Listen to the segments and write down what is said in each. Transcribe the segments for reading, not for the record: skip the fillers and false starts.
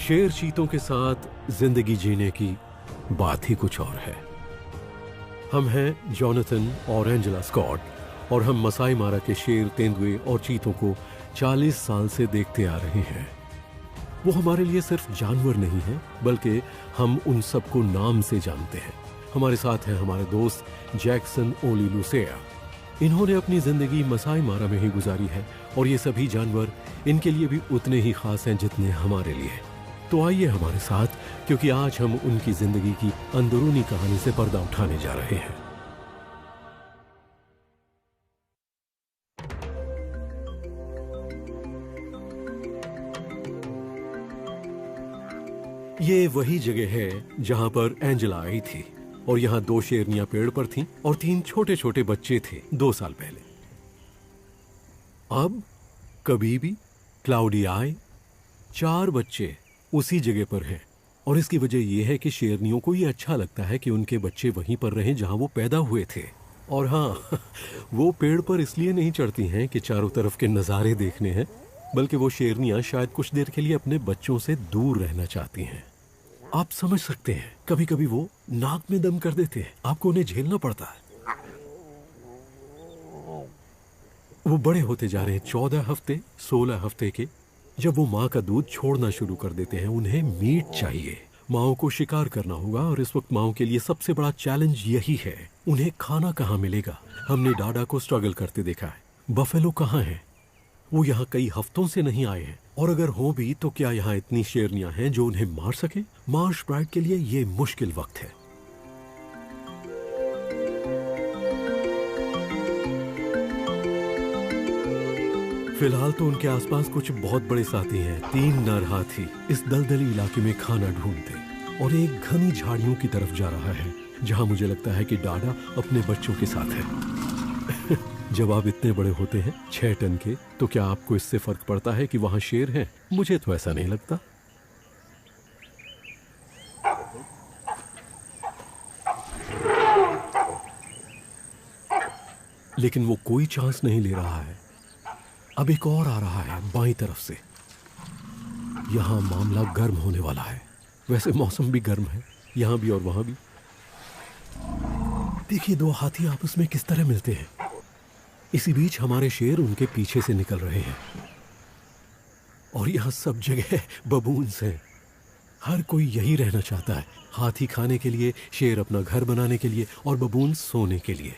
शेर चीतों के साथ जिंदगी जीने की बात ही कुछ और है। हम हैं जॉनथन और एंजेला स्कॉट और हम मसाई मारा के शेर, तेंदुए और चीतों को 40 साल से देखते आ रहे हैं। वो हमारे लिए सिर्फ जानवर नहीं है, बल्कि हम उन सबको नाम से जानते हैं। हमारे साथ हैं हमारे दोस्त जैक्सन ओली लुसेया। इन्होंने अपनी जिंदगी मसाई मारा में ही गुजारी है और ये सभी जानवर इनके लिए भी उतने ही खास हैं जितने हमारे लिए। तो आइए हमारे साथ, क्योंकि आज हम उनकी जिंदगी की अंदरूनी कहानी से पर्दा उठाने जा रहे हैं। ये वही जगह है जहां पर एंजेला आई थी और यहां 2 शेरनियां पेड़ पर थीं और 3 छोटे छोटे बच्चे थे 2 साल पहले। अब कभी भी क्लाउडी आए 4 बच्चे उसी जगह पर हैं और इसकी वजह यह है कि शेरनियों को ये अच्छा लगता है कि उनके बच्चे वहीं पर रहें जहां वो पैदा हुए थे। और हाँ, वो पेड़ पर इसलिए नहीं चढ़ती हैं कि चारों तरफ के नज़ारे देखने हैं, बल्कि वो शेरनियां शायद कुछ देर के लिए अपने बच्चों से दूर रहना चाहती हैं। आप समझ सकते हैं, कभी कभी वो नाक में दम कर देते हैं, आपको उन्हें झेलना पड़ता है। वो बड़े होते जा रहे हैं, 14 हफ्ते 16 हफ्ते के। जब वो माँ का दूध छोड़ना शुरू कर देते हैं, उन्हें मीट चाहिए। माओ को शिकार करना होगा और इस वक्त माओ के लिए सबसे बड़ा चैलेंज यही है, उन्हें खाना कहाँ मिलेगा। हमने डाडा को स्ट्रगल करते देखा है। बफेलो कहाँ है? वो यहाँ कई हफ्तों से नहीं आए हैं, और अगर हो भी तो क्या यहाँ इतनी शेरनियां हैं जो उन्हें मार सके? मार्श ब्राइड के लिए ये मुश्किल वक्त है। फिलहाल तो उनके आसपास कुछ बहुत बड़े साथी हैं। 3 नर हाथी इस दलदली इलाके में खाना ढूंढते और एक घनी झाड़ियों की तरफ जा रहा है, जहां मुझे लगता है कि डाडा अपने बच्चों के साथ है। जब आप इतने बड़े होते हैं 6 टन के, तो क्या आपको इससे फर्क पड़ता है कि वहां शेर हैं? मुझे तो ऐसा नहीं लगता। लेकिन वो कोई चांस नहीं ले रहा है। अब एक और आ रहा है बाईं तरफ से। यहां मामला गर्म होने वाला है। वैसे मौसम भी गर्म है, यहां भी और वहां भी। देखिए 2 हाथी आपस में किस तरह मिलते हैं। इसी बीच हमारे शेर उनके पीछे से निकल रहे हैं और यहां सब जगह बबून्स हैं। हर कोई यही रहना चाहता है, हाथी खाने के लिए, शेर अपना घर बनाने के लिए और बबून्स सोने के लिए।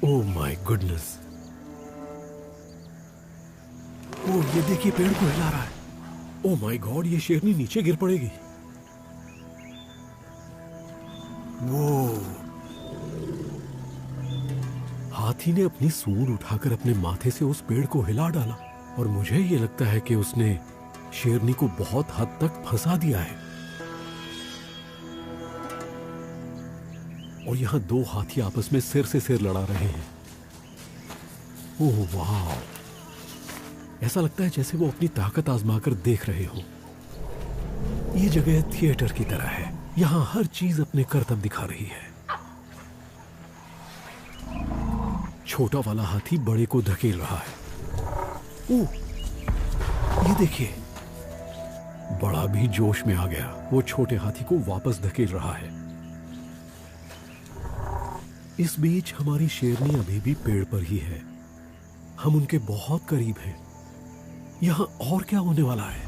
ओह माय गुडनेस, ओह ये देखिए पेड़ को हिला रहा है। ओह माय गॉड, ये शेरनी नीचे गिर पड़ेगी। वो हाथी ने अपनी सूंड उठाकर अपने माथे से उस पेड़ को हिला डाला और मुझे ये लगता है कि उसने शेरनी को बहुत हद तक फंसा दिया है। और यहां 2 हाथी आपस में सिर से सिर लड़ा रहे हैं। ओह वाह, ऐसा लगता है जैसे वो अपनी ताकत आजमाकर देख रहे हो। ये जगह थिएटर की तरह है, यहां हर चीज अपने करतब दिखा रही है। छोटा वाला हाथी बड़े को धकेल रहा है। ओह ये देखिए, बड़ा भी जोश में आ गया। वो छोटे हाथी को वापस धकेल रहा है। इस बीच हमारी शेरनी अभी भी पेड़ पर ही है। हम उनके बहुत करीब हैं। यहां और क्या होने वाला है?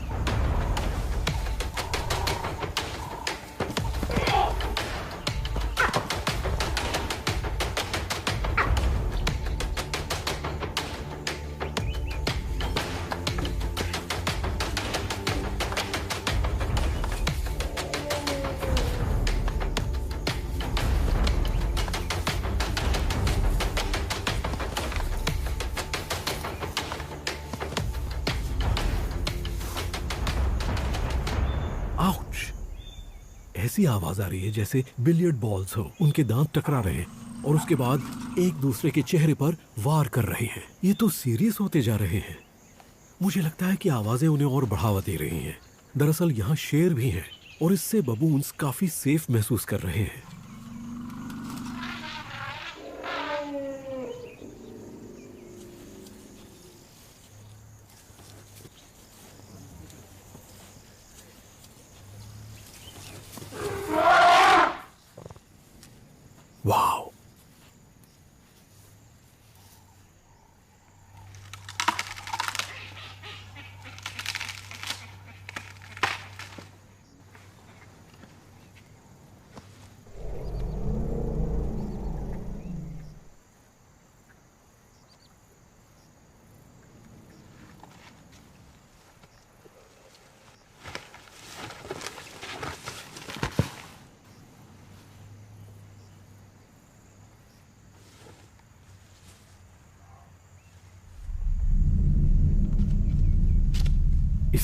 ऐसी आवाज आ रही है जैसे बिलियर्ड बॉल्स हो, उनके दांत टकरा रहे हैं और उसके बाद एक दूसरे के चेहरे पर वार कर रहे हैं। ये तो सीरियस होते जा रहे हैं। मुझे लगता है कि आवाजें उन्हें और बढ़ावा दे रही हैं। दरअसल यहाँ शेर भी हैं और इससे बबून्स काफी सेफ महसूस कर रहे हैं।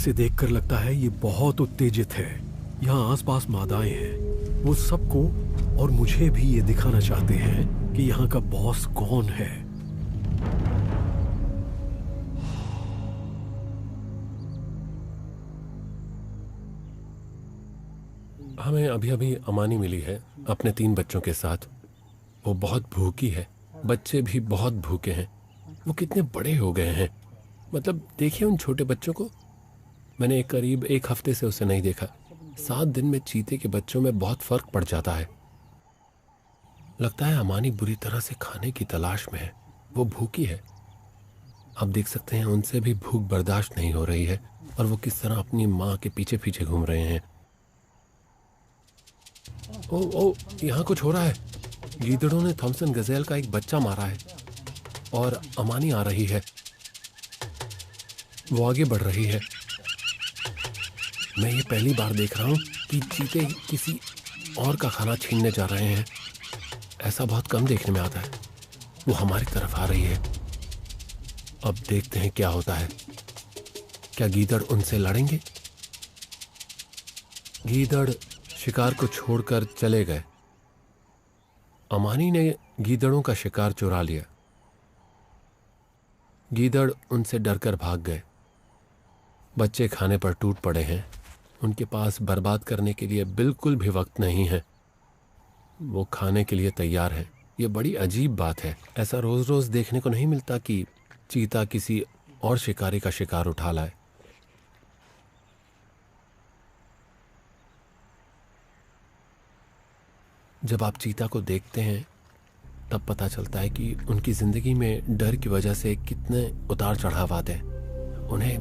इसे देखकर लगता है ये बहुत उत्तेजित है। यहाँ आसपास मादाएं हैं। वो सबको और मुझे भी ये दिखाना चाहते हैं कि यहाँ का बॉस कौन है। हमें अभी अभी अमानी मिली है अपने 3 बच्चों के साथ। वो बहुत भूखी है, बच्चे भी बहुत भूखे हैं। वो कितने बड़े हो गए हैं, मतलब देखिए उन छोटे बच्चों को। मैंने करीब 1 हफ्ते से उसे नहीं देखा। 7 दिन में चीते के बच्चों में बहुत फर्क पड़ जाता है। लगता है अमानी बुरी तरह से खाने की तलाश में है। वो भूखी है। आप देख सकते हैं उनसे भी भूख बर्दाश्त नहीं हो रही है और वो किस तरह अपनी माँ के पीछे पीछे घूम रहे हैं। ओ, यहाँ कुछ हो रहा है। गीदड़ों ने थॉमसन गजेल का एक बच्चा मारा है और अमानी आ रही है। वो आगे बढ़ रही है। मैं ये पहली बार देख रहा हूँ कि चीते किसी और का खाना छीनने जा रहे हैं। ऐसा बहुत कम देखने में आता है। वो हमारी तरफ आ रही है। अब देखते हैं क्या होता है। क्या गीदड़ उनसे लड़ेंगे? गीदड़ शिकार को छोड़कर चले गए। अमानी ने गीदड़ों का शिकार चुरा लिया। गीदड़ उनसे डरकर भाग गए। बच्चे खाने पर टूट पड़े हैं। उनके पास बर्बाद करने के लिए बिल्कुल भी वक्त नहीं है। वो खाने के लिए तैयार है। ये बड़ी अजीब बात है। ऐसा रोज रोज देखने को नहीं मिलता कि चीता किसी और शिकारी का शिकार उठा लाए। जब आप चीता को देखते हैं तब पता चलता है कि उनकी जिंदगी में डर की वजह से कितने उतार चढ़ाव आते हैं। उन्हें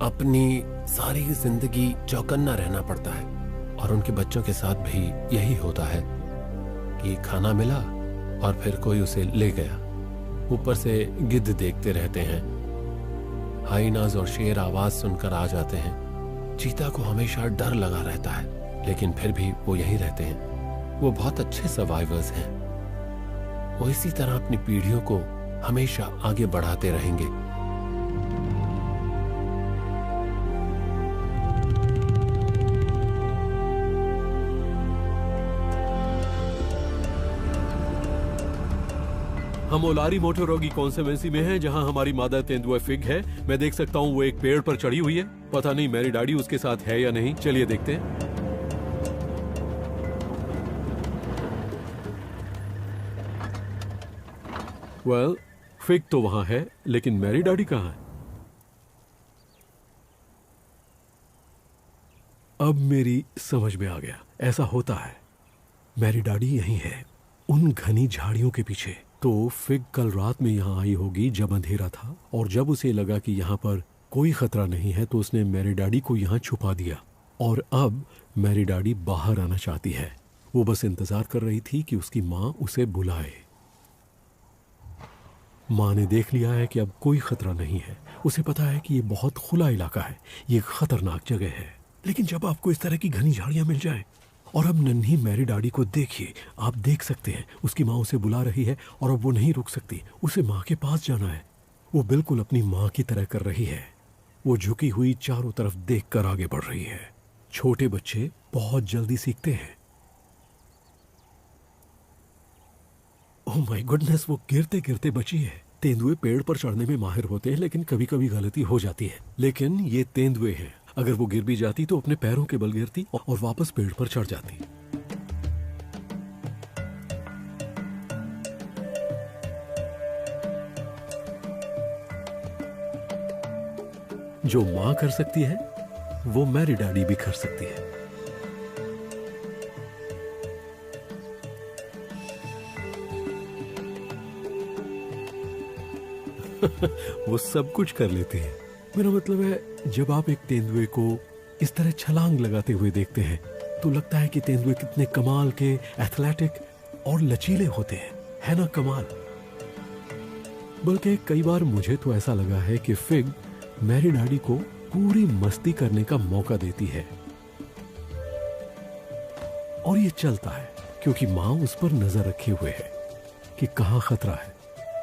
अपनी सारी जिंदगी चौकन्ना रहना पड़ता है और उनके बच्चों के साथ भी यही होता है कि खाना मिला और फिर कोई उसे ले गया। ऊपर से गिद्ध देखते रहते हैं। हाइनाज और शेर आवाज सुनकर आ जाते हैं। चीता को हमेशा डर लगा रहता है, लेकिन फिर भी वो यहीं रहते हैं। वो बहुत अच्छे सर्वाइवर्स हैं। वो इसी तरह अपनी पीढ़ियों को हमेशा आगे बढ़ाते रहेंगे। हम ओलारी मोटोरोगी कॉन्स्टिट्यूएंसी में हैं, जहां हमारी मादा तेंदुआ फिग है। मैं देख सकता हूं वो एक पेड़ पर चढ़ी हुई है। पता नहीं मेरी डैडी उसके साथ है या नहीं। चलिए देखते हैं। वेल, फिग तो वहां है, लेकिन मेरी डैडी कहां है? अब मेरी समझ में आ गया। ऐसा होता है, मेरी डैडी यहीं है, उन घनी झाड़ियों के पीछे। तो फिग कल रात में यहाँ आई होगी जब अंधेरा था, और जब उसे लगा कि यहाँ पर कोई खतरा नहीं है तो उसने मेरी डैडी को यहाँ छुपा दिया। और अब मेरी डैडी बाहर आना चाहती है। वो बस इंतजार कर रही थी कि उसकी माँ उसे बुलाए। माँ ने देख लिया है कि अब कोई खतरा नहीं है। उसे पता है कि ये बहुत खुला इलाका है, ये खतरनाक जगह है। लेकिन जब आपको इस तरह की घनी झाड़ियां मिल जाएं, और अब नन्ही मेरी डैडी को देखिए, आप देख सकते हैं उसकी माँ उसे बुला रही है और अब वो नहीं रुक सकती। उसे माँ के पास जाना है। वो बिल्कुल अपनी माँ की तरह कर रही है। वो झुकी हुई चारों तरफ देखकर आगे बढ़ रही है। छोटे बच्चे बहुत जल्दी सीखते हैं। ओह माय गुडनेस, वो गिरते गिरते बची है। तेंदुए पेड़ पर चढ़ने में माहिर होते हैं, लेकिन कभी कभी गलती हो जाती है। लेकिन ये तेंदुए हैं, अगर वो गिर भी जाती तो अपने पैरों के बल गिरती और वापस पेड़ पर चढ़ जाती। जो मां कर सकती है वो मेरी डैडी भी कर सकती है। वो सब कुछ कर लेते हैं। मेरा मतलब है, जब आप एक तेंदुए को इस तरह छलांग लगाते हुए देखते हैं तो लगता है कि तेंदुए कितने कमाल के एथलेटिक और लचीले होते हैं, है ना? कमाल। बल्कि कई बार मुझे तो ऐसा लगा है कि फिग मेरी डैडी को पूरी मस्ती करने का मौका देती है। और ये चलता है क्योंकि मां उस पर नजर रखे हुए है कि कहां खतरा है।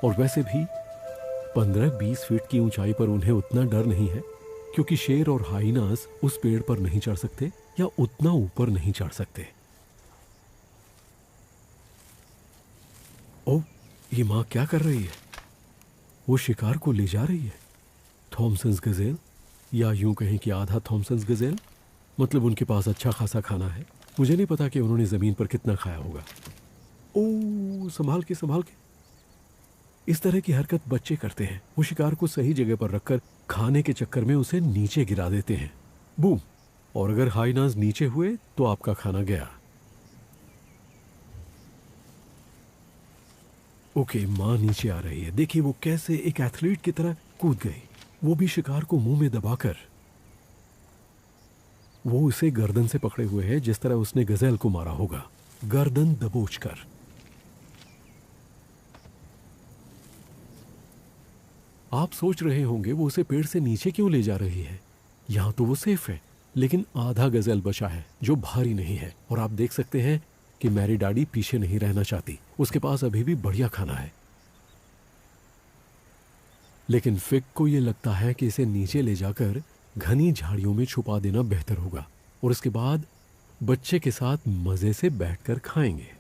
और वैसे भी 15-20 फीट की ऊंचाई पर उन्हें उतना डर नहीं है। क्योंकि शेर और हाइनास उस पेड़ पर नहीं चढ़ सकते या उतना ऊपर नहीं चढ़ सकते। ओ, ये माँ क्या कर रही है? वो शिकार को ले जा रही है। थॉमसन्स गजेल, या यूं कहें कि आधा थॉमसन्स गजेल। मतलब उनके पास अच्छा खासा खाना है। मुझे नहीं पता कि उन्होंने ज़मीन पर कितना खाया होगा। ओ, संभाल के संभाल के। इस तरह की हरकत बच्चे करते हैं। वो शिकार को सही जगह पर रखकर खाने के चक्कर में उसे नीचे गिरा देते हैं। बूम! और अगर हाइनास नीचे हुए तो आपका खाना गया। ओके, माँ नीचे आ रही है। देखिए वो कैसे एक एथलीट की तरह कूद गई, वो भी शिकार को मुंह में दबाकर। वो उसे गर्दन से पकड़े हुए है, जिस तरह उसने गजेल को मारा होगा, गर्दन दबोचकर। आप सोच रहे होंगे वो उसे पेड़ से नीचे क्यों ले जा रही है? यहां तो वो सेफ है, लेकिन आधा गजेल बचा है जो भारी नहीं है। और आप देख सकते हैं कि मैरी डाडी पीछे नहीं रहना चाहती। उसके पास अभी भी बढ़िया खाना है। लेकिन फिग को यह लगता है कि इसे नीचे ले जाकर घनी झाड़ियों में छुपा देना बेहतर होगा, और इसके बाद बच्चे के साथ मजे से बैठकर खाएंगे,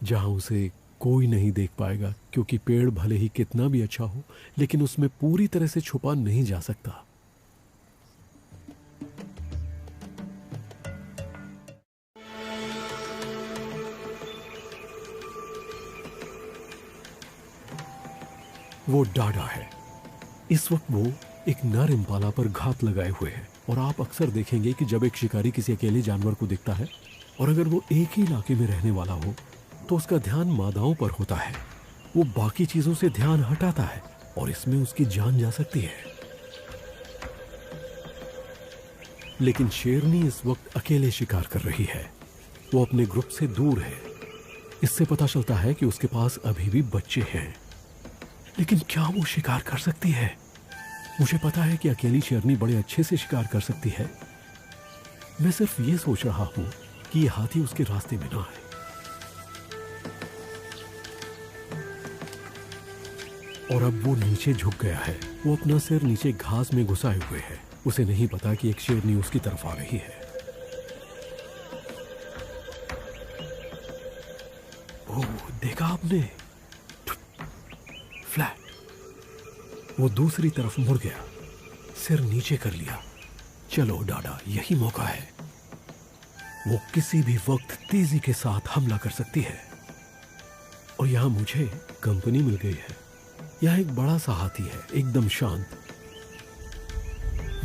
जहां उसे कोई नहीं देख पाएगा। क्योंकि पेड़ भले ही कितना भी अच्छा हो, लेकिन उसमें पूरी तरह से छुपा नहीं जा सकता। वो डाडा है। इस वक्त वो एक नर इम्पाला पर घात लगाए हुए है। और आप अक्सर देखेंगे कि जब एक शिकारी किसी अकेले जानवर को देखता है, और अगर वो एक ही इलाके में रहने वाला हो, तो उसका ध्यान मादाओं पर होता है। वो बाकी चीजों से ध्यान हटाता है, और इसमें उसकी जान जा सकती है। लेकिन शेरनी इस वक्त अकेले शिकार कर रही है। वो अपने ग्रुप से दूर है। इससे पता चलता है कि उसके पास अभी भी बच्चे हैं। लेकिन क्या वो शिकार कर सकती है? मुझे पता है कि अकेली शेरनी बड़े अच्छे से शिकार कर सकती है। मैं सिर्फ ये सोच रहा हूं कि ये हाथी उसके रास्ते में ना आए। और अब वो नीचे झुक गया है। वो अपना सिर नीचे घास में घुसाए हुए है। उसे नहीं पता कि एक शेरनी उसकी तरफ आ रही है। ओह, देखा आपने? फ्लैट। वो दूसरी तरफ मुड़ गया, सिर नीचे कर लिया। चलो डाडा, यही मौका है। वो किसी भी वक्त तेजी के साथ हमला कर सकती है। और यहां मुझे कंपनी मिल गई है। यह एक बड़ा सा हाथी है, एकदम शांत।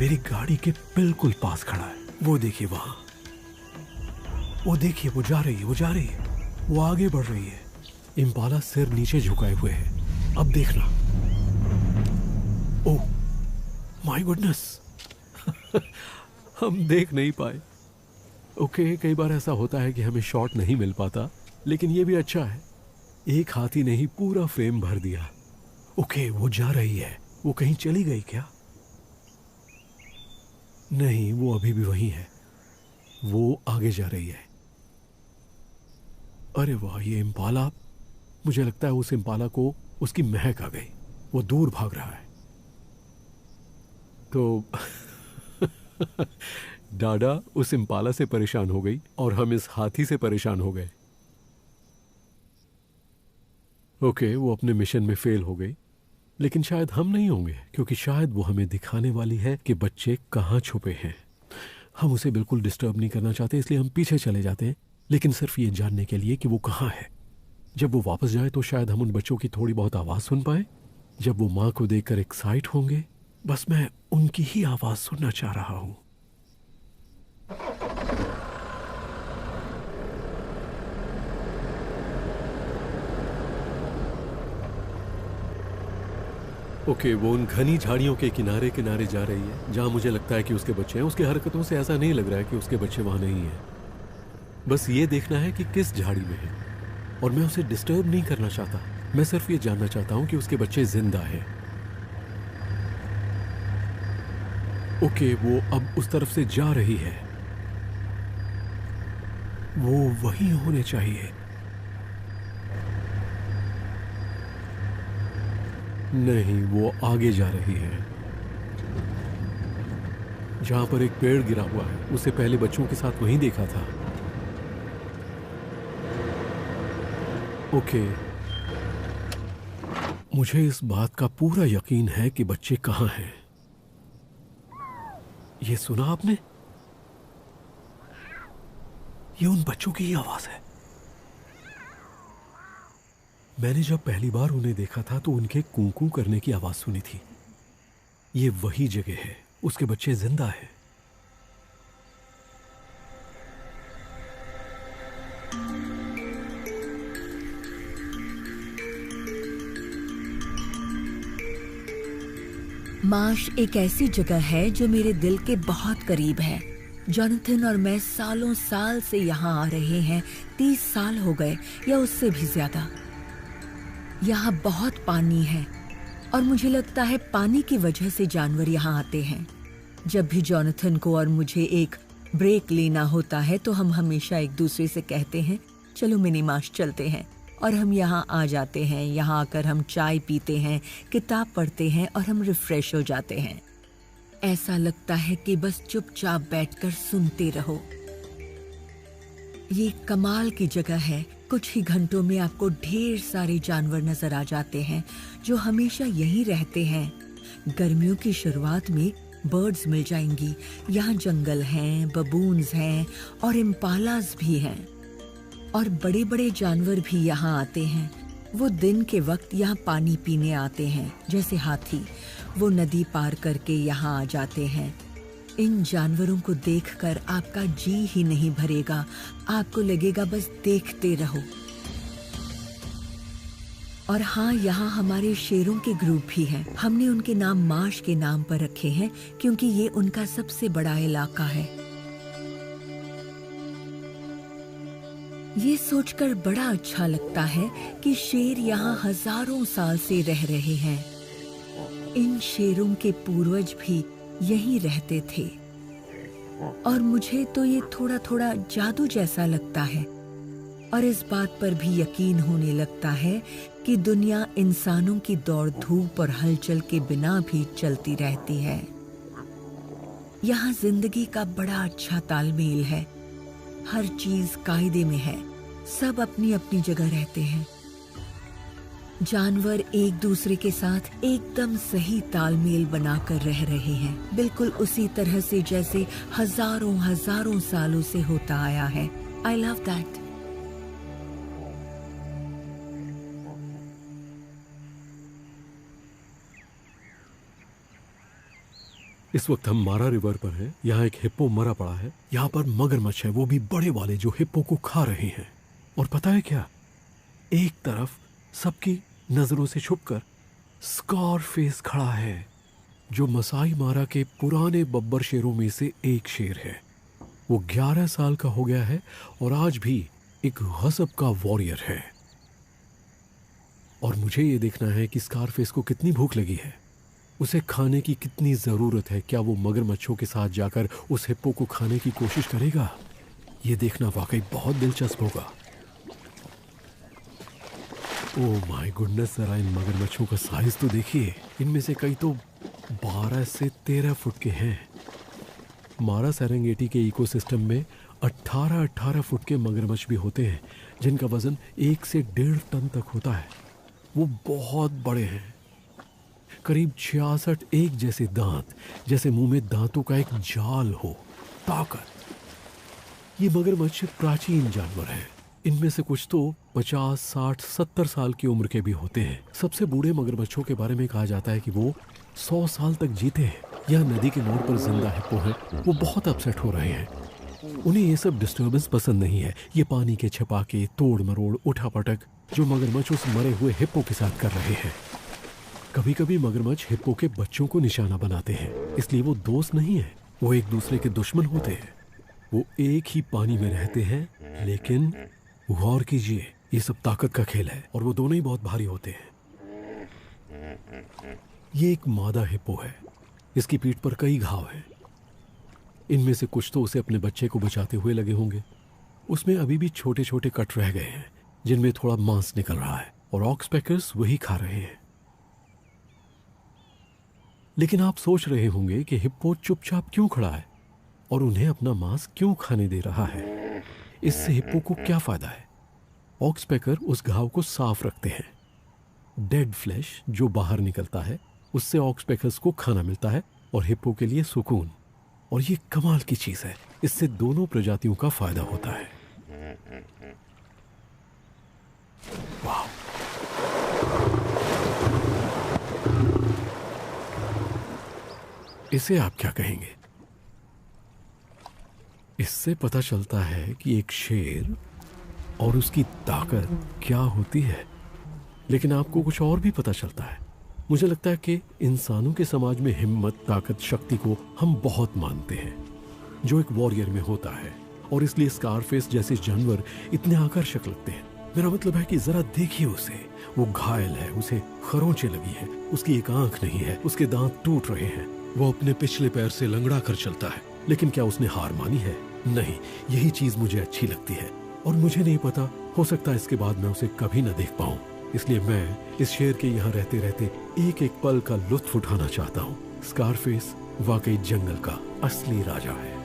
मेरी गाड़ी के बिल्कुल पास खड़ा है। वो देखिए वहां, वो देखिए, वो जा रही है, वो जा रही है, वो आगे बढ़ रही है। इम्पाला सिर नीचे झुकाए हुए है। अब देखना। ओह माय गुडनेस, हम देख नहीं पाए। ओके, कई बार ऐसा होता है कि हमें शॉट नहीं मिल पाता, लेकिन ये भी अच्छा है। एक हाथी ने ही पूरा फ्रेम भर दिया। ओके, वो जा रही है। वो कहीं चली गई क्या? नहीं, वो अभी भी वहीं है। वो आगे जा रही है। अरे वाह, ये इम्पाला, मुझे लगता है उस इम्पाला को उसकी महक आ गई। वो दूर भाग रहा है। तो डाडा उस इम्पाला से परेशान हो गई और हम इस हाथी से परेशान हो गए। ओके, वो अपने मिशन में फेल हो गई, लेकिन शायद हम नहीं होंगे, क्योंकि शायद वो हमें दिखाने वाली है कि बच्चे कहाँ छुपे हैं। हम उसे बिल्कुल डिस्टर्ब नहीं करना चाहते, इसलिए हम पीछे चले जाते हैं, लेकिन सिर्फ ये जानने के लिए कि वो कहाँ है। जब वो वापस जाए तो शायद हम उन बच्चों की थोड़ी बहुत आवाज़ सुन पाए। जब वो माँ को देखकर एक्साइट होंगे, बस मैं उनकी ही आवाज़ सुनना चाह रहा हूँ। ओके, वो उन घनी झाड़ियों के किनारे किनारे जा रही है, जहां मुझे लगता है कि उसके बच्चे हैं। उसकी हरकतों से ऐसा नहीं लग रहा है कि उसके बच्चे वहां नहीं हैं। बस ये देखना है कि किस झाड़ी में है, और मैं उसे डिस्टर्ब नहीं करना चाहता। मैं सिर्फ ये जानना चाहता हूं कि उसके बच्चे जिंदा हैं। ओके, वो अब उस तरफ से जा रही है। वो वहीं होने चाहिए। नहीं, वो आगे जा रही है। जहां पर एक पेड़ गिरा हुआ है, उसे पहले बच्चों के साथ वहीं देखा था। ओके, मुझे इस बात का पूरा यकीन है कि बच्चे कहाँ हैं। ये सुना आपने? ये उन बच्चों की ही आवाज है। मैंने जब पहली बार उन्हें देखा था तो उनके कूं-कूं करने की आवाज सुनी थी। ये वही जगह है, उसके बच्चे जिंदा हैं। मार्श एक ऐसी जगह है जो मेरे दिल के बहुत करीब है। जॉनथन और मैं सालों साल से यहाँ आ रहे हैं। 30 साल हो गए या उससे भी ज्यादा। यहाँ बहुत पानी है और मुझे लगता है पानी की वजह से जानवर यहाँ आते हैं। जब भी जॉनथन को और मुझे एक ब्रेक लेना होता है तो हम हमेशा एक दूसरे से कहते हैं, चलो मिनी मार्श चलते हैं। और हम यहाँ आ जाते हैं। यहाँ आकर हम चाय पीते हैं, किताब पढ़ते हैं और हम रिफ्रेश हो जाते हैं। ऐसा लगता है कि बस चुपचाप बैठकर सुनते रहो। ये कमाल की जगह है। कुछ ही घंटों में आपको ढेर सारे जानवर नजर आ जाते हैं जो हमेशा यहीं रहते हैं। गर्मियों की शुरुआत में बर्ड्स मिल जाएंगी। यहाँ जंगल हैं, बबून्स हैं और इम्पालास भी हैं। और बड़े बड़े जानवर भी यहाँ आते हैं। वो दिन के वक्त यहाँ पानी पीने आते हैं, जैसे हाथी। वो नदी पार करके यहाँ आ जाते हैं। इन जानवरों को देखकर आपका जी ही नहीं भरेगा। आपको लगेगा बस देखते रहो। और हाँ, यहाँ हमारे शेरों के ग्रुप भी हैं। हमने उनके नाम मार्श के नाम पर रखे हैं क्योंकि ये उनका सबसे बड़ा इलाका है। ये सोचकर बड़ा अच्छा लगता है कि शेर यहाँ हजारों साल से रह रहे हैं। इन शेरों के पूर्वज भी यहीं रहते थे। और मुझे तो ये थोड़ा थोड़ा जादू जैसा लगता है। और इस बात पर भी यकीन होने लगता है कि दुनिया इंसानों की दौड़ धूप और हलचल के बिना भी चलती रहती है। यहाँ जिंदगी का बड़ा अच्छा तालमेल है। हर चीज कायदे में है। सब अपनी अपनी जगह रहते हैं। जानवर एक दूसरे के साथ एकदम सही तालमेल बनाकर रह रहे हैं, बिल्कुल उसी तरह से जैसे हजारों हजारों सालों से होता आया है। I love that. इस वक्त हम मारा रिवर पर हैं। यहाँ एक हिप्पो मरा पड़ा है। यहाँ पर मगरमच्छ है, वो भी बड़े वाले, जो हिप्पो को खा रहे हैं। और पता है क्या, एक तरफ सबकी नजरों से छुपकर स्कारफेस खड़ा है, जो मसाई मारा के पुराने बब्बर शेरों में से एक शेर है। वो 11 साल का हो गया है और आज भी एक गजब का वॉरियर है। और मुझे ये देखना है कि स्कारफेस को कितनी भूख लगी है, उसे खाने की कितनी जरूरत है। क्या वो मगरमच्छों के साथ जाकर उस हिप्पो को खाने की कोशिश करेगा? ये देखना वाकई बहुत दिलचस्प होगा। ओह माय गुडनेस, जरा इन मगरमच्छों का साइज तो देखिए। इनमें से कई तो 12 से 13 फुट के हैं। मारा सेरेंगेटी के इकोसिस्टम में 18 फुट के मगरमच्छ भी होते हैं, जिनका वजन 1 से 1.5 टन तक होता है। वो बहुत बड़े हैं, करीब 66 एक जैसे दांत, जैसे मुंह में दांतों का एक जाल हो। ताकत। ये मगरमच्छ प्राचीन जानवर हैं। इनमें से कुछ तो 50, 60, 70 साल की उम्र के भी होते हैं। सबसे बूढ़े मगरमच्छों के बारे में कहा जाता है कि वो 100 साल तक जीते हैं। यह नदी के मोड़ पर जिंदा हिप्पो है। वो बहुत अपसेट हो रहे हैं। उन्हें ये सब डिस्टर्बेंस पसंद नहीं है। ये पानी के छपाके, तोड़ मरोड़, उठापटक जो मगरमच्छ उस मरे हुए हिप्पो के साथ कर रहे हैं। कभी कभी मगरमच्छ हिप्पो के बच्चों को निशाना बनाते हैं, इसलिए वो दोस्त नहीं है, वो एक दूसरे के दुश्मन होते हैं। वो एक ही पानी में रहते हैं, लेकिन गौर कीजिए, ये सब ताकत का खेल है और वो दोनों ही बहुत भारी होते हैं। ये एक मादा हिप्पो है। इसकी पीठ पर कई घाव हैं। इनमें से कुछ तो उसे अपने बच्चे को बचाते हुए लगे होंगे। उसमें अभी भी छोटे छोटे कट रह गए हैं, जिनमें थोड़ा मांस निकल रहा है, और ऑक्सपेकर्स वही खा रहे हैं। लेकिन आप सोच रहे होंगे कि हिप्पो चुपचाप क्यों खड़ा है और उन्हें अपना मांस क्यों खाने दे रहा है। इससे हिप्पो को क्या फायदा है? ऑक्सपेकर उस घाव को साफ रखते हैं। डेड फ्लैश जो बाहर निकलता है उससे ऑक्सपेकर्स को खाना मिलता है और हिप्पो के लिए सुकून। और ये कमाल की चीज है, इससे दोनों प्रजातियों का फायदा होता है। वाह! इसे आप क्या कहेंगे? इससे पता चलता है कि एक शेर और उसकी ताकत क्या होती है। लेकिन आपको कुछ और भी पता चलता है। मुझे लगता है कि इंसानों के समाज में हिम्मत, ताकत, शक्ति को हम बहुत मानते हैं जो एक वॉरियर में होता है, और इसलिए स्कारफेस जैसे जानवर इतने आकर्षक लगते हैं। मेरा मतलब है कि जरा देखिए उसे, वो घायल है, उसे खरोंचें लगी हैं, उसकी एक आंख नहीं है, उसके दांत टूट रहे हैं, वो अपने पिछले पैर से लंगड़ा कर चलता है। लेकिन क्या उसने हार मानी है? नहीं। यही चीज मुझे अच्छी लगती है और मुझे नहीं पता, हो सकता है इसके बाद मैं उसे कभी न देख पाऊं। इसलिए मैं इस शेर के यहाँ रहते रहते एक एक पल का लुत्फ उठाना चाहता हूँ। स्कारफेस वाकई जंगल का असली राजा है।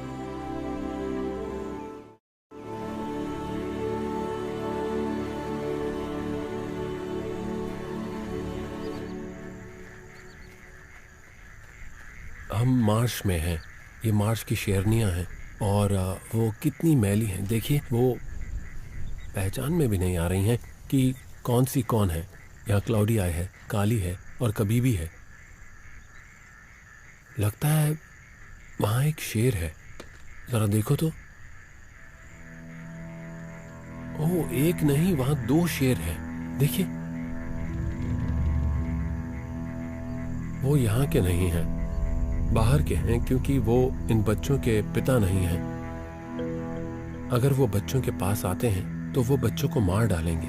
हम मार्श में हैं। ये मार्श की शेरनियां हैं और वो कितनी मैली हैं। देखिए, वो पहचान में भी नहीं आ रही हैं कि कौन सी कौन है। यहाँ क्लाउडी आई है, काली है और कभी भी है। लगता है वहाँ एक शेर है, जरा देखो तो। ओह, एक नहीं, वहाँ 2 शेर हैं। देखिए, वो यहाँ के नहीं हैं, बाहर के हैं, क्योंकि वो इन बच्चों के पिता नहीं हैं। अगर वो बच्चों के पास आते हैं तो वो बच्चों को मार डालेंगे।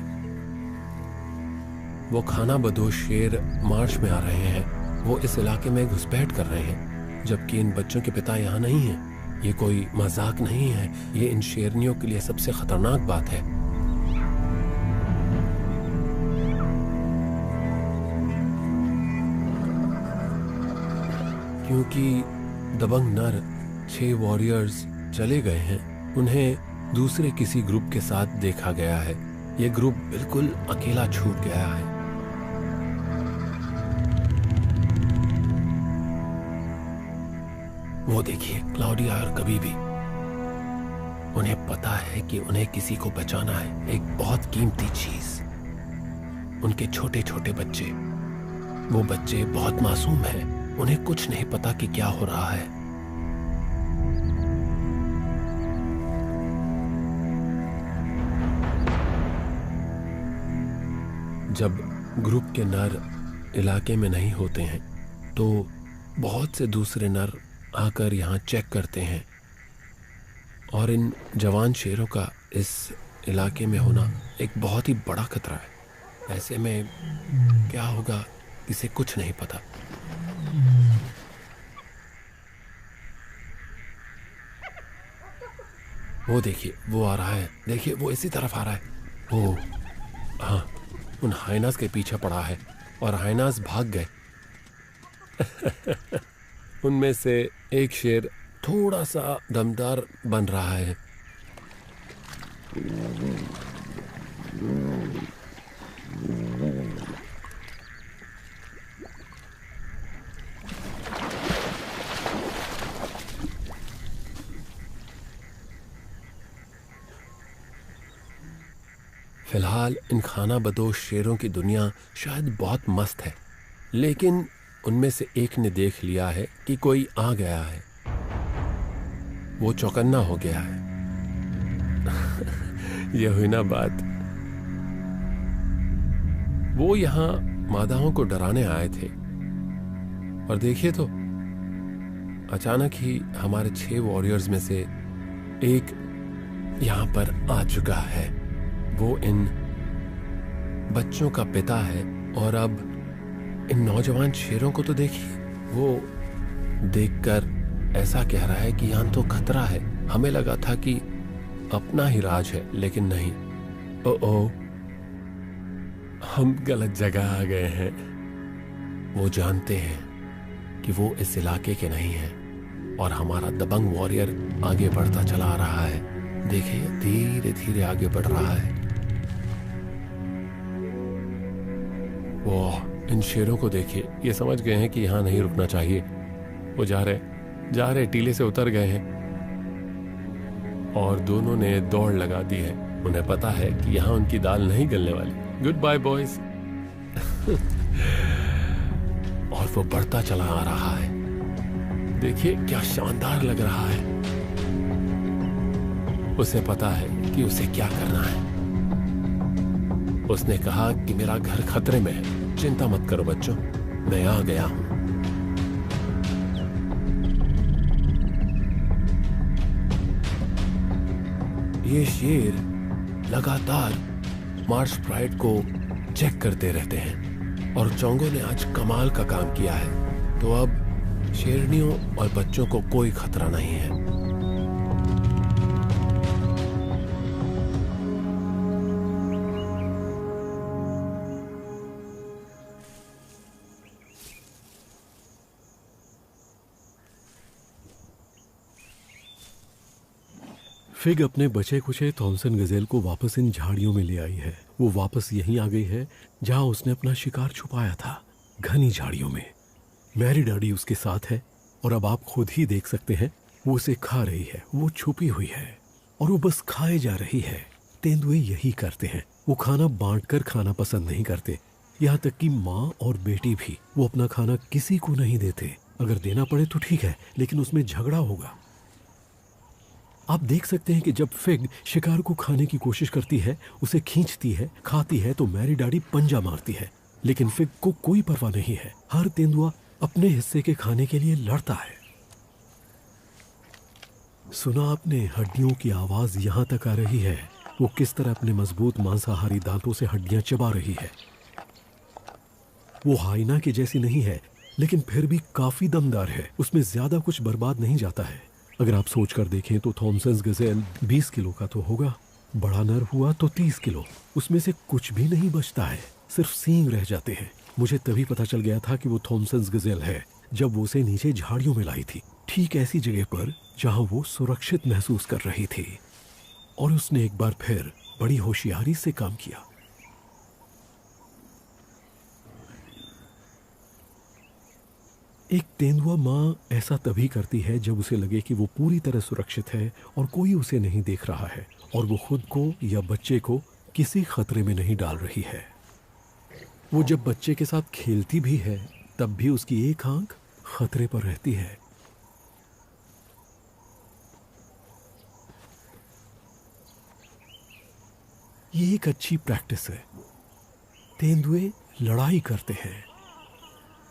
वो खाना बदोश शेर मार्श में आ रहे हैं। वो इस इलाके में घुसपैठ कर रहे हैं, जबकि इन बच्चों के पिता यहाँ नहीं हैं। ये कोई मजाक नहीं है, ये इन शेरनियों के लिए सबसे खतरनाक बात है। क्योंकि दबंग नर 6 वॉरियर्स चले गए हैं, उन्हें दूसरे किसी ग्रुप के साथ देखा गया है। ये ग्रुप बिल्कुल अकेला छूट गया है। वो देखिए, क्लाउडिया और कभी भी, उन्हें पता है कि उन्हें किसी को बचाना है, एक बहुत कीमती चीज। उनके छोटे छोटे बच्चे, वो बच्चे बहुत मासूम हैं, उन्हें कुछ नहीं पता कि क्या हो रहा है। जब ग्रुप के नर इलाके में नहीं होते हैं तो बहुत से दूसरे नर आकर यहाँ चेक करते हैं, और इन जवान शेरों का इस इलाके में होना एक बहुत ही बड़ा खतरा है। ऐसे में क्या होगा इसे कुछ नहीं पता। वो देखिए, वो आ रहा है, देखिए वो इसी तरफ आ रहा है। वो हाँ, उन हाइनास के पीछे पड़ा है और हाइनास भाग गए। उनमें से एक शेर थोड़ा सा दमदार बन रहा है। फिलहाल इन खाना बदोश शेरों की दुनिया शायद बहुत मस्त है, लेकिन उनमें से एक ने देख लिया है कि कोई आ गया है। वो चौकन्ना हो गया है। यह हुई ना बात। वो यहाँ मादाओं को डराने आए थे, और देखिए तो अचानक ही हमारे 6 वॉरियर्स में से एक यहाँ पर आ चुका है। वो इन बच्चों का पिता है, और अब इन नौजवान शेरों को तो देखिए, वो देखकर ऐसा कह रहा है कि यहाँ तो खतरा है। हमें लगा था कि अपना ही राज है, लेकिन नहीं। ओ, हम गलत जगह आ गए हैं। वो जानते हैं कि वो इस इलाके के नहीं हैं और हमारा दबंग वॉरियर आगे बढ़ता चला आ रहा है। देखिए धीरे धीरे आगे बढ़ रहा है। वो इन शेरों को देखिए, ये समझ गए हैं कि यहाँ नहीं रुकना चाहिए। वो जा रहे टीले से उतर गए हैं और दोनों ने दौड़ लगा दी है। उन्हें पता है कि यहाँ उनकी दाल नहीं गलने वाली। Goodbye boys. और वो बढ़ता चला आ रहा है। देखिए क्या शानदार लग रहा है। उसे पता है कि उसे क्या करना है। उसने कहा कि मेरा घर खतरे में है, चिंता मत करो बच्चों, मैं आ गया हूं। ये शेर लगातार मार्श प्राइड को चेक करते रहते हैं और चोंगो ने आज कमाल का काम किया है। तो अब शेरनियों और बच्चों को कोई खतरा नहीं है। फिग अपने बचे कुचे थॉमसन गजेल को वापस इन झाड़ियों में ले आई है। वो वापस यहीं आ गई है जहां उसने अपना शिकार छुपाया था, घनी झाड़ियों में। मैरी डैडी उसके साथ है और अब आप खुद ही देख सकते हैं वो उसे खा रही है। वो छुपी हुई है और वो बस खाए जा रही है। तेंदुए यही करते हैं, वो खाना बांटकर खाना पसंद नहीं करते। यहाँ तक कि माँ और बेटी भी। वो अपना खाना किसी को नहीं देते। अगर देना पड़े तो ठीक है, लेकिन उसमें झगड़ा होगा। आप देख सकते हैं कि जब फिग शिकार को खाने की कोशिश करती है, उसे खींचती है, खाती है, तो मैरी डैडी पंजा मारती है। लेकिन फिग को कोई परवाह नहीं है। हर तेंदुआ अपने हिस्से के खाने के लिए लड़ता है। सुना आपने हड्डियों की आवाज यहां तक आ रही है। वो किस तरह अपने मजबूत मांसाहारी दांतों से हड्डियां चबा रही है। वो हाइना की जैसी नहीं है, लेकिन फिर भी काफी दमदार है। उसमें ज्यादा कुछ बर्बाद नहीं जाता है। अगर आप सोच कर देखें तो थॉमसन गजेल 20 किलो का तो होगा, बड़ा नर हुआ तो 30 किलो। उसमें से कुछ भी नहीं बचता है, सिर्फ सींग रह जाते हैं। मुझे तभी पता चल गया था कि वो थॉमसन गजेल है जब वो उसे नीचे झाड़ियों में लाई थी, ठीक ऐसी जगह पर जहां वो सुरक्षित महसूस कर रही थी। और उसने एक बार फिर बड़ी होशियारी से काम किया। एक तेंदुआ माँ ऐसा तभी करती है जब उसे लगे कि वो पूरी तरह सुरक्षित है और कोई उसे नहीं देख रहा है और वो खुद को या बच्चे को किसी खतरे में नहीं डाल रही है। वो जब बच्चे के साथ खेलती भी है तब भी उसकी एक आंख खतरे पर रहती है। ये एक अच्छी प्रैक्टिस है। तेंदुए लड़ाई करते हैं।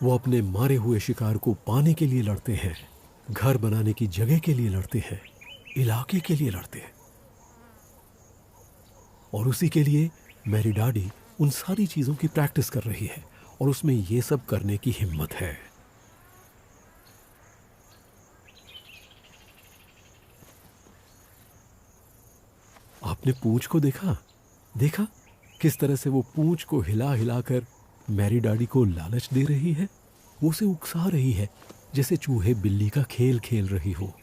वो अपने मारे हुए शिकार को पाने के लिए लड़ते हैं, घर बनाने की जगह के लिए लड़ते हैं, इलाके के लिए लड़ते हैं। और उसी के लिए मैरी डैडी उन सारी चीजों की प्रैक्टिस कर रही है और उसमें ये सब करने की हिम्मत है। आपने पूंछ को देखा किस तरह से वो पूंछ को हिला हिलाकर मैरी डैडी को लालच दे रही है। वो उसे उकसा रही है जैसे चूहे बिल्ली का खेल खेल रही हो।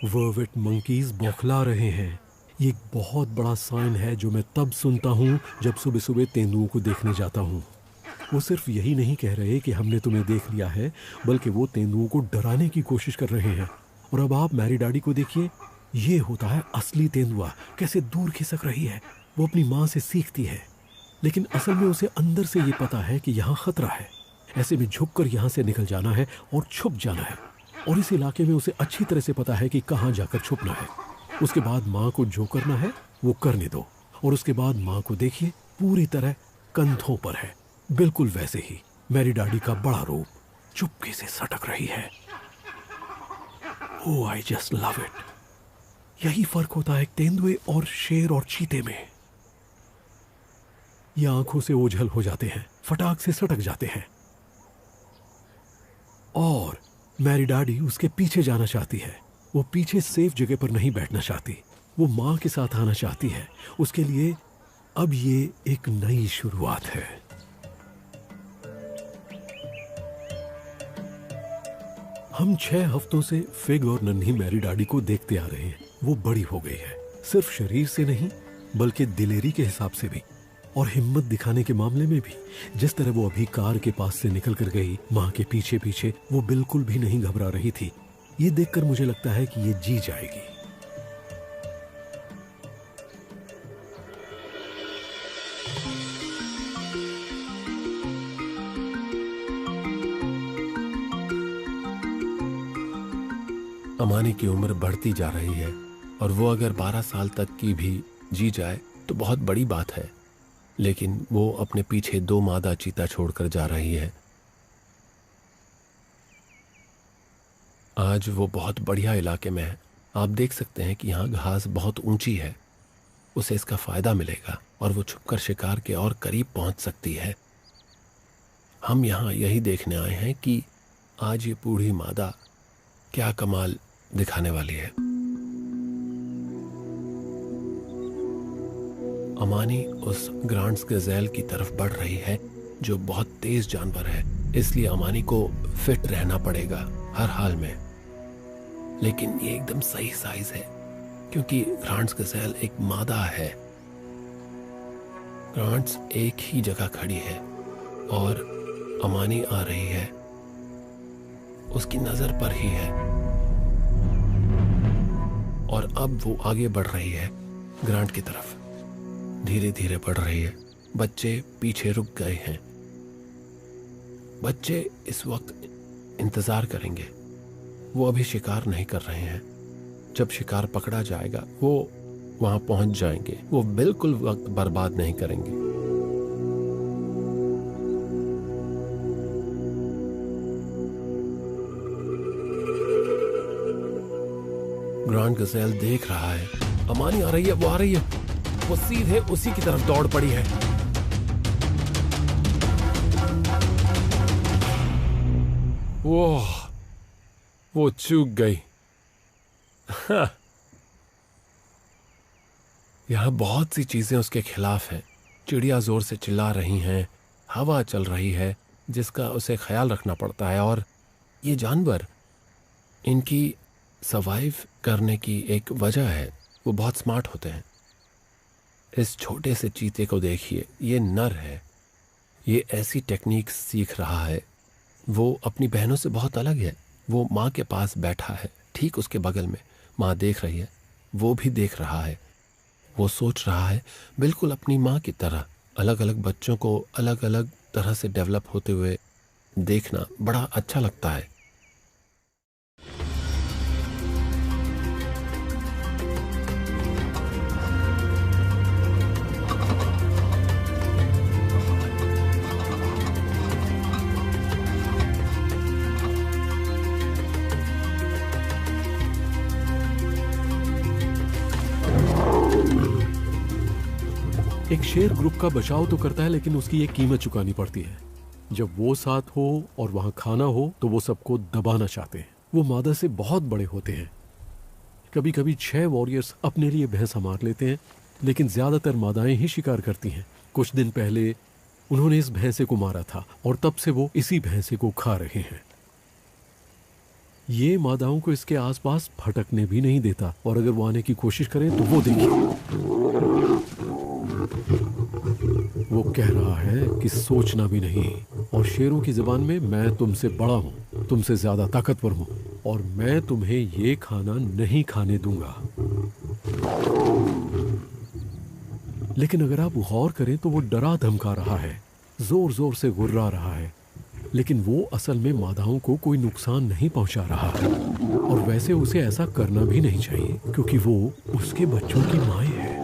वर्वेट मंकीज बौखला रहे हैं। ये एक बहुत बड़ा साइन है जो मैं तब सुनता हूँ जब सुबह सुबह तेंदुओं को देखने जाता हूँ। वो सिर्फ यही नहीं कह रहे कि हमने तुम्हें देख लिया है, बल्कि वो तेंदुओं को डराने की कोशिश कर रहे हैं। और अब आप मैरी डैडी को देखिए, ये होता है असली तेंदुआ, कैसे दूर खिसक रही है। वो अपनी माँ से सीखती है, लेकिन असल में उसे अंदर से ये पता है कि यहाँ खतरा है। ऐसे में झुककर यहाँ से निकल जाना है और छुप जाना है। और इस इलाके में उसे अच्छी तरह से पता है कि कहाँ जाकर छुपना है। उसके बाद माँ को जो करना है वो करने दो। और उसके बाद माँ को देखिए, पूरी तरह कंधों पर है, बिल्कुल वैसे ही मैरी डैडी का बड़ा रूप चुपके से सटक रही है। ओह, आई जस्ट लव इट। यही फर्क होता है तेंदुए और शेर और चीते में। ये आंखों से ओझल हो जाते हैं, फटाक से सटक जाते हैं। और मैरी डैडी उसके पीछे जाना चाहती है, वो पीछे सेफ जगह पर नहीं बैठना चाहती, वो माँ के साथ आना चाहती है। उसके लिए अब ये एक नई शुरुआत है। हम 6 हफ्तों से फिग और नन्ही मैरी डाडी को देखते आ रहे हैं। वो बड़ी हो गई है, सिर्फ शरीर से नहीं बल्कि दिलेरी के हिसाब से भी और हिम्मत दिखाने के मामले में भी। जिस तरह वो अभी कार के पास से निकल कर गई, माँ के पीछे पीछे, वो बिल्कुल भी नहीं घबरा रही थी। ये देखकर मुझे लगता है कि ये जी जाएगी। अमानी की उम्र बढ़ती जा रही है और वो अगर 12 साल तक की भी जी जाए तो बहुत बड़ी बात है, लेकिन वो अपने पीछे 2 मादा चीता छोड़कर जा रही है। आज वो बहुत बढ़िया इलाके में है। आप देख सकते हैं कि यहाँ घास बहुत ऊंची है, उसे इसका फायदा मिलेगा और वो छुपकर शिकार के और करीब पहुंच सकती है। हम यहाँ यही देखने आए हैं कि आज ये बूढ़ी मादा क्या कमाल दिखाने वाली है। अमानी उस ग्रांड्स गज़ेल की तरफ बढ़ रही है जो बहुत तेज जानवर है, इसलिए अमानी को फिट रहना पड़ेगा हर हाल में। लेकिन ये एकदम सही साइज है क्योंकि ग्रांड्स गज़ेल एक मादा है। ग्रांड्स एक ही जगह खड़ी है और अमानी आ रही है, उसकी नजर पर ही है और अब वो आगे बढ़ रही है ग्रांड की तरफ, धीरे धीरे बढ़ रही है। बच्चे पीछे रुक गए हैं। बच्चे इस वक्त इंतजार करेंगे, वो अभी शिकार नहीं कर रहे हैं। जब शिकार पकड़ा जाएगा वो वहां पहुंच जाएंगे। वो बिल्कुल वक्त बर्बाद नहीं करेंगे। ग्रांड गज़ेल देख रहा है अमानी आ रही है, वो आ रही है। वो सीधे उसी की तरफ दौड़ पड़ी है। वो चूक गई। यहां बहुत सी चीजें उसके खिलाफ हैं। चिड़िया जोर से चिल्ला रही हैं, हवा चल रही है जिसका उसे ख्याल रखना पड़ता है, और ये जानवर, इनकी सर्वाइव करने की एक वजह है, वो बहुत स्मार्ट होते हैं। इस छोटे से चीते को देखिए, ये नर है, ये ऐसी टेक्निक सीख रहा है। वो अपनी बहनों से बहुत अलग है। वो माँ के पास बैठा है, ठीक उसके बगल में माँ देख रही है, वो भी देख रहा है। वो सोच रहा है बिल्कुल अपनी माँ की तरह। अलग अलग बच्चों को अलग अलग तरह से डेवलप होते हुए देखना बड़ा अच्छा लगता है। एक शेर ग्रुप का बचाव तो करता है, लेकिन उसकी एक कीमत चुकानी पड़ती है। जब वो साथ हो और वहां खाना हो तो वो सबको दबाना चाहते हैं। वो मादा से बहुत बड़े होते हैं। कभी कभी 6 वॉरियर्स अपने लिए भैंसा मार लेते हैं, लेकिन ज्यादातर मादाएं ही शिकार करती हैं। कुछ दिन पहले उन्होंने इस भैंसे को मारा था और तब से वो इसी भैंसे को खा रहे हैं। ये मादाओं को इसके आसपास फटकने भी नहीं देता, और अगर वो आने की कोशिश करें तो वो देखिए, वो कह रहा है कि सोचना भी नहीं। और शेरों की जुबान में, मैं तुमसे बड़ा हूं, तुमसे ज्यादा ताकतवर हूं, और मैं तुम्हें ये खाना नहीं खाने दूंगा। लेकिन अगर आप गौर करें तो वो डरा धमका रहा है, जोर जोर से गुर्रा रहा है, लेकिन वो असल में मादाओं को कोई नुकसान नहीं पहुंचा रहा है। और वैसे उसे ऐसा करना भी नहीं चाहिए, क्योंकि वो उसके बच्चों की माँ है।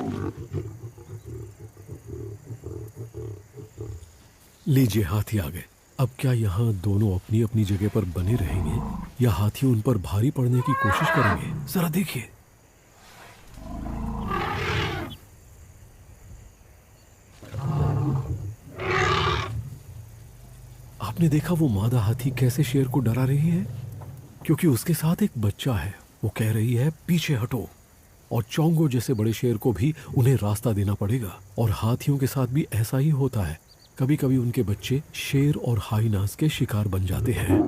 लीजिए, हाथी आ गए। अब क्या यहाँ दोनों अपनी अपनी जगह पर बने रहेंगे या हाथी उन पर भारी पड़ने की कोशिश करेंगे? जरा देखिए। आपने देखा वो मादा हाथी कैसे शेर को डरा रही है? क्योंकि उसके साथ एक बच्चा है वो कह रही है पीछे हटो। और चोंगो जैसे बड़े शेर को भी उन्हें रास्ता देना पड़ेगा। और हाथियों के साथ भी ऐसा ही होता है, कभी कभी उनके बच्चे शेर और हाइनास के शिकार बन जाते हैं।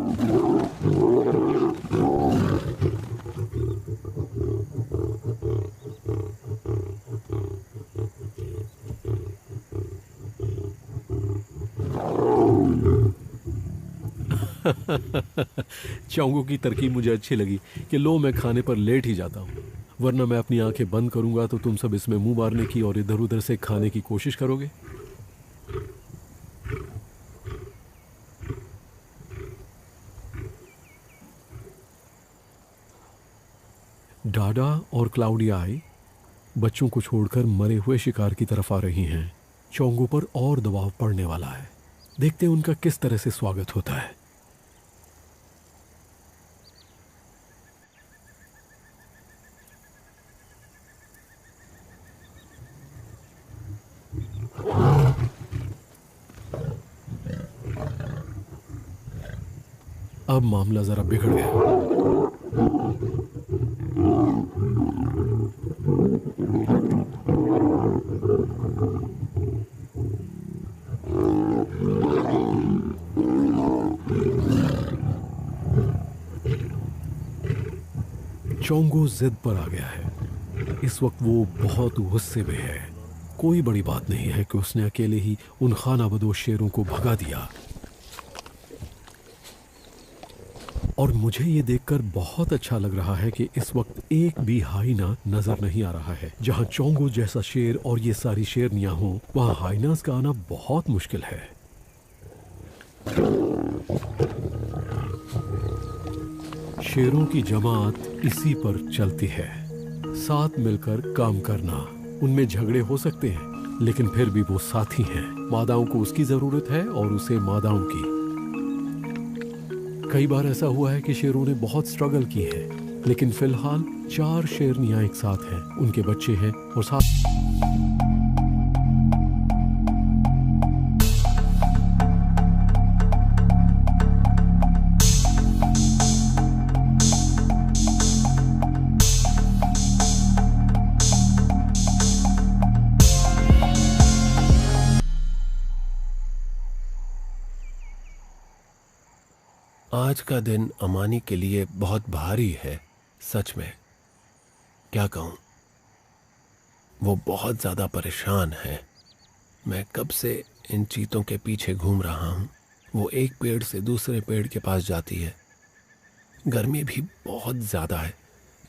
चोंगो की तरकीब मुझे अच्छी लगी कि लो मैं खाने पर लेट ही जाता हूँ, वरना मैं अपनी आंखें बंद करूंगा तो तुम सब इसमें मुंह मारने की और इधर उधर से खाने की कोशिश करोगे। डाडा और क्लाउडिया आई बच्चों को छोड़कर मरे हुए शिकार की तरफ आ रही हैं। चोंगो पर और दबाव पड़ने वाला है। देखते हैं उनका किस तरह से स्वागत होता है। अब मामला जरा बिगड़ गया। चोंगो जिद पर आ गया है। इस वक्त वो बहुत गुस्से में है। कोई बड़ी बात नहीं है कि उसने अकेले ही उन खानाबदोश शेरों को भगा दिया। और मुझे ये देखकर बहुत अच्छा लग रहा है कि इस वक्त एक भी हाइना नजर नहीं आ रहा है। जहां चोंगो जैसा शेर और ये सारी शेरनियां हों, वहां हाइनास का आना बहुत मुश्किल है। शेरों की जमात इसी पर चलती है, साथ मिलकर काम करना। उनमें झगड़े हो सकते हैं, लेकिन फिर भी वो साथी हैं। मादाओं को उसकी जरूरत है और उसे मादाओं की। कई बार ऐसा हुआ है कि शेरों ने बहुत स्ट्रगल की है, लेकिन फिलहाल 4 शेरनियां एक साथ हैं, उनके बच्चे हैं और साथ। आज का दिन अमानी के लिए बहुत भारी है। सच में क्या कहूं, वो बहुत ज्यादा परेशान है। मैं कब से इन चीतों के पीछे घूम रहा हूं। वो एक पेड़ से दूसरे पेड़ के पास जाती है। गर्मी भी बहुत ज्यादा है,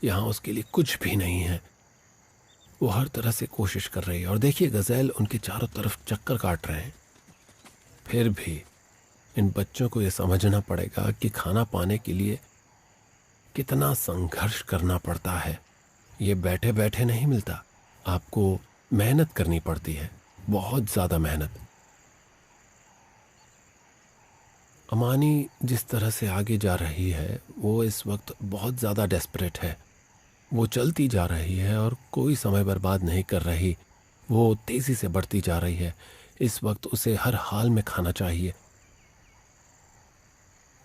यहाँ उसके लिए कुछ भी नहीं है। वो हर तरह से कोशिश कर रही है। और देखिए, गज़ेल उनके चारों तरफ चक्कर काट रहे हैं। फिर भी इन बच्चों को ये समझना पड़ेगा कि खाना पाने के लिए कितना संघर्ष करना पड़ता है। ये बैठे बैठे नहीं मिलता, आपको मेहनत करनी पड़ती है, बहुत ज़्यादा मेहनत। अमानी जिस तरह से आगे जा रही है, वो इस वक्त बहुत ज़्यादा डेस्परेट है। वो चलती जा रही है और कोई समय बर्बाद नहीं कर रही। वो तेज़ी से बढ़ती जा रही है। इस वक्त उसे हर हाल में खाना चाहिए।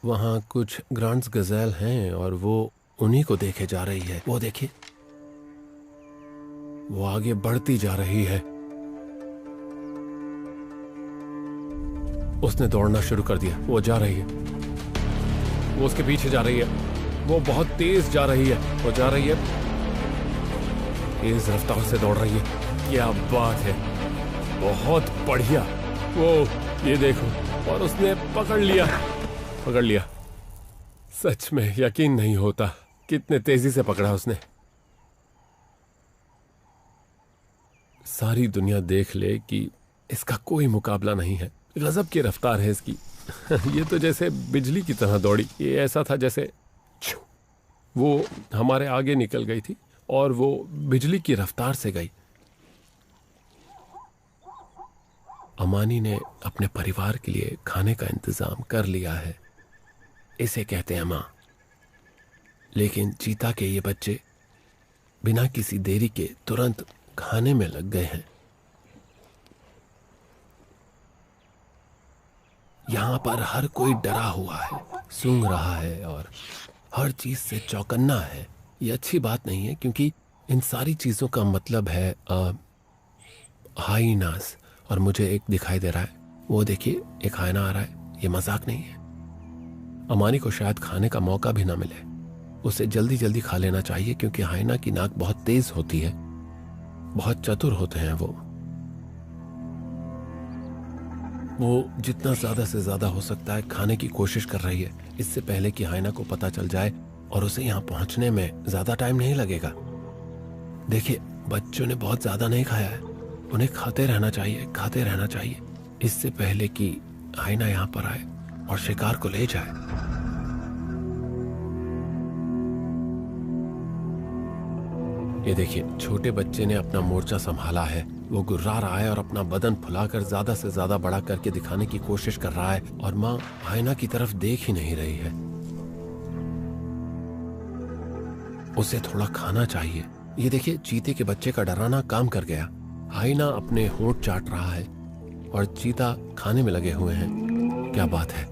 वहाँ कुछ ग्रांड्स गज़ेल हैं और वो उन्हीं को देखे जा रही है। वो देखिए, वो आगे बढ़ती जा रही है। उसने दौड़ना शुरू कर दिया। वो जा रही है, वो उसके पीछे जा रही है। वो बहुत तेज जा रही है। वो जा रही है, तेज रफ्तार से दौड़ रही है। क्या बात है, बहुत बढ़िया। वो ये देखो, और उसने पकड़ लिया। सच में यकीन नहीं होता कितने तेजी से पकड़ा उसने। सारी दुनिया देख ले कि इसका कोई मुकाबला नहीं है। गजब की रफ्तार है इसकी। ये तो जैसे बिजली की तरह दौड़ी। ये ऐसा था जैसे वो हमारे आगे निकल गई थी और वो बिजली की रफ्तार से गई। अमानी ने अपने परिवार के लिए खाने का इंतजाम कर लिया है, इसे कहते हैं मां। लेकिन चीता के ये बच्चे बिना किसी देरी के तुरंत खाने में लग गए हैं। यहां पर हर कोई डरा हुआ है, सूंघ रहा है और हर चीज से चौकन्ना है। ये अच्छी बात नहीं है, क्योंकि इन सारी चीज़ों का मतलब है हाइनास। और मुझे एक दिखाई दे रहा है, वो देखिए एक हाइना आ रहा है। ये मजाक नहीं है। अमानी को शायद खाने का मौका भी ना मिले। उसे जल्दी जल्दी खा लेना चाहिए, क्योंकि हाइना की नाक बहुत तेज होती है, बहुत चतुर होते हैं वो जितना ज्यादा से ज्यादा हो सकता है खाने की कोशिश कर रही है, इससे पहले कि हाइना को पता चल जाए, और उसे यहाँ पहुंचने में ज्यादा टाइम नहीं लगेगा। देखिए बच्चों ने बहुत ज्यादा नहीं खाया है, उन्हें खाते रहना चाहिए, खाते रहना चाहिए, इससे पहले कि हाइना यहाँ पर आए और शिकार को ले जाए। ये देखिए छोटे बच्चे ने अपना मोर्चा संभाला है। वो गुर्रा रहा है और अपना बदन फुलाकर ज्यादा से ज्यादा बड़ा करके दिखाने की कोशिश कर रहा है, और माँ हाइना की तरफ देख ही नहीं रही है। उसे थोड़ा खाना चाहिए। ये देखिए चीते के बच्चे का डराना काम कर गया। हाइना अपने होंठ चाट रहा है और चीता खाने में लगे हुए हैं। क्या बात है,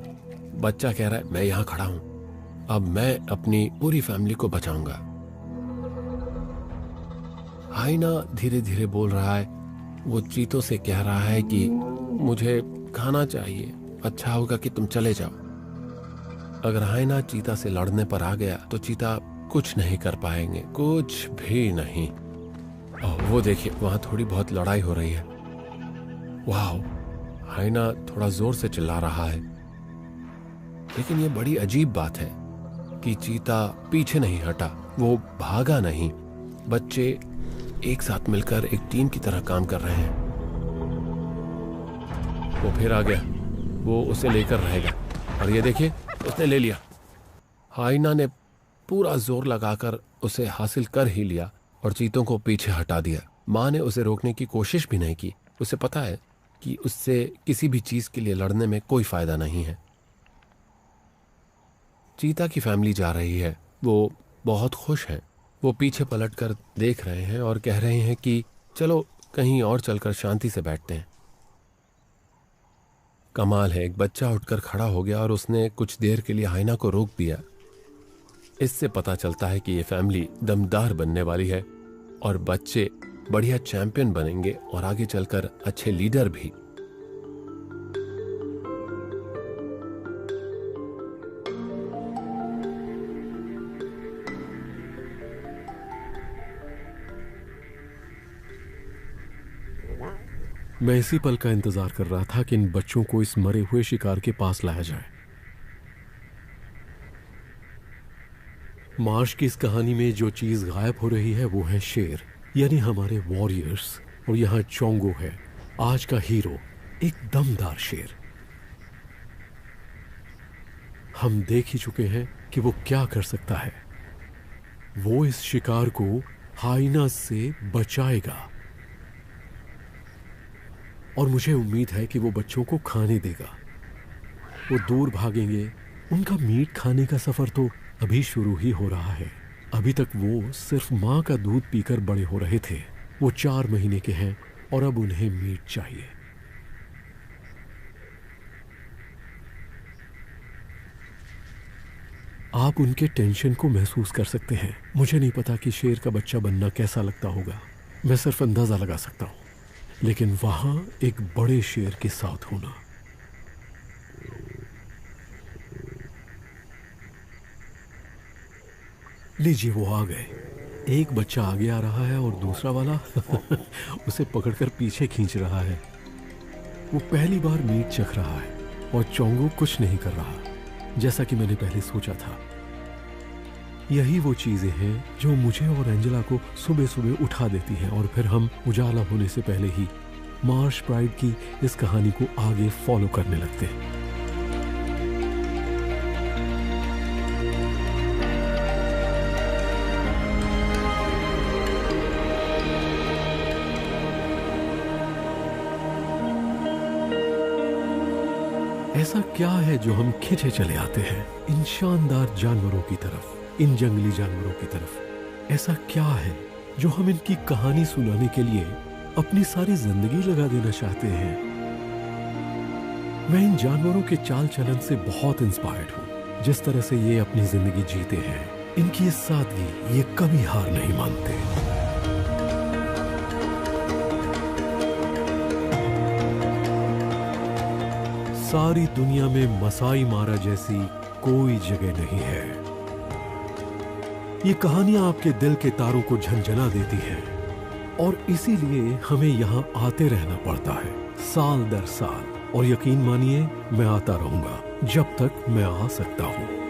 बच्चा कह रहा है मैं यहाँ खड़ा हूं, अब मैं अपनी पूरी फैमिली को बचाऊंगा। हाइना धीरे धीरे बोल रहा है। वो चीतों से कह रहा है कि मुझे खाना चाहिए, अच्छा होगा कि तुम चले जाओ। अगर हाइना चीता से लड़ने पर आ गया तो चीता कुछ नहीं कर पाएंगे, कुछ भी नहीं। वो देखिए वहां थोड़ी बहुत लड़ाई हो रही है। वाह, हाइना थोड़ा जोर से चिल्ला रहा है। लेकिन ये बड़ी अजीब बात है कि चीता पीछे नहीं हटा, वो भागा नहीं। बच्चे एक साथ मिलकर एक टीम की तरह काम कर रहे हैं। वो फिर आ गया, वो उसे लेकर रहेगा, और ये देखिए उसने ले लिया। हाइना ने पूरा जोर लगाकर उसे हासिल कर ही लिया और चीतों को पीछे हटा दिया। माँ ने उसे रोकने की कोशिश भी नहीं की। उसे पता है कि उससे किसी भी चीज के लिए लड़ने में कोई फायदा नहीं है। चीता की फैमिली जा रही है, वो बहुत खुश है। वो पीछे पलटकर देख रहे हैं और कह रहे हैं कि चलो कहीं और चलकर शांति से बैठते हैं। कमाल है, एक बच्चा उठकर खड़ा हो गया और उसने कुछ देर के लिए हाइना को रोक दिया। इससे पता चलता है कि ये फैमिली दमदार बनने वाली है और बच्चे बढ़िया चैंपियन बनेंगे और आगे चलकर अच्छे लीडर भी। मैं इसी पल का इंतजार कर रहा था कि इन बच्चों को इस मरे हुए शिकार के पास लाया जाए। मार्श की इस कहानी में जो चीज गायब हो रही है वो है शेर, यानी हमारे वॉरियर्स। और यहाँ चोंगो है, आज का हीरो, एक दमदार शेर। हम देख ही चुके हैं कि वो क्या कर सकता है। वो इस शिकार को हाइना से बचाएगा और मुझे उम्मीद है कि वो बच्चों को खाने देगा। वो दूर भागेंगे। उनका मीट खाने का सफर तो अभी शुरू ही हो रहा है। अभी तक वो सिर्फ माँ का दूध पीकर बड़े हो रहे थे। वो 4 महीने के हैं और अब उन्हें मीट चाहिए। आप उनके टेंशन को महसूस कर सकते हैं। मुझे नहीं पता कि शेर का बच्चा बनना कैसा लगता होगा, मैं सिर्फ अंदाजा लगा सकता हूं। लेकिन वहां एक बड़े शेर के साथ होना, लीजिए वो आ गए। एक बच्चा आगे आ रहा है और दूसरा वाला उसे पकड़कर पीछे खींच रहा है। वो पहली बार मीट चख रहा है और चोंगो कुछ नहीं कर रहा, जैसा कि मैंने पहले सोचा था। यही वो चीजें हैं जो मुझे और एंजेला को सुबह सुबह उठा देती हैं और फिर हम उजाला होने से पहले ही मार्श प्राइड की इस कहानी को आगे फॉलो करने लगते हैं। ऐसा क्या है जो हम खिंचे चले आते हैं इन शानदार जानवरों की तरफ, इन जंगली जानवरों की तरफ? ऐसा क्या है जो हम इनकी कहानी सुनाने के लिए अपनी सारी जिंदगी लगा देना चाहते हैं? मैं इन जानवरों के चाल चलन से बहुत इंस्पायर्ड हूँ, जिस तरह से ये अपनी जिंदगी जीते हैं। इनकी ये सादगी, ये कभी हार नहीं मानते। सारी दुनिया में मसाई मारा जैसी कोई जगह नहीं है। ये कहानियां आपके दिल के तारों को झंझना देती हैं और इसीलिए हमें यहाँ आते रहना पड़ता है साल दर साल। और यकीन मानिए मैं आता रहूंगा जब तक मैं आ सकता हूँ।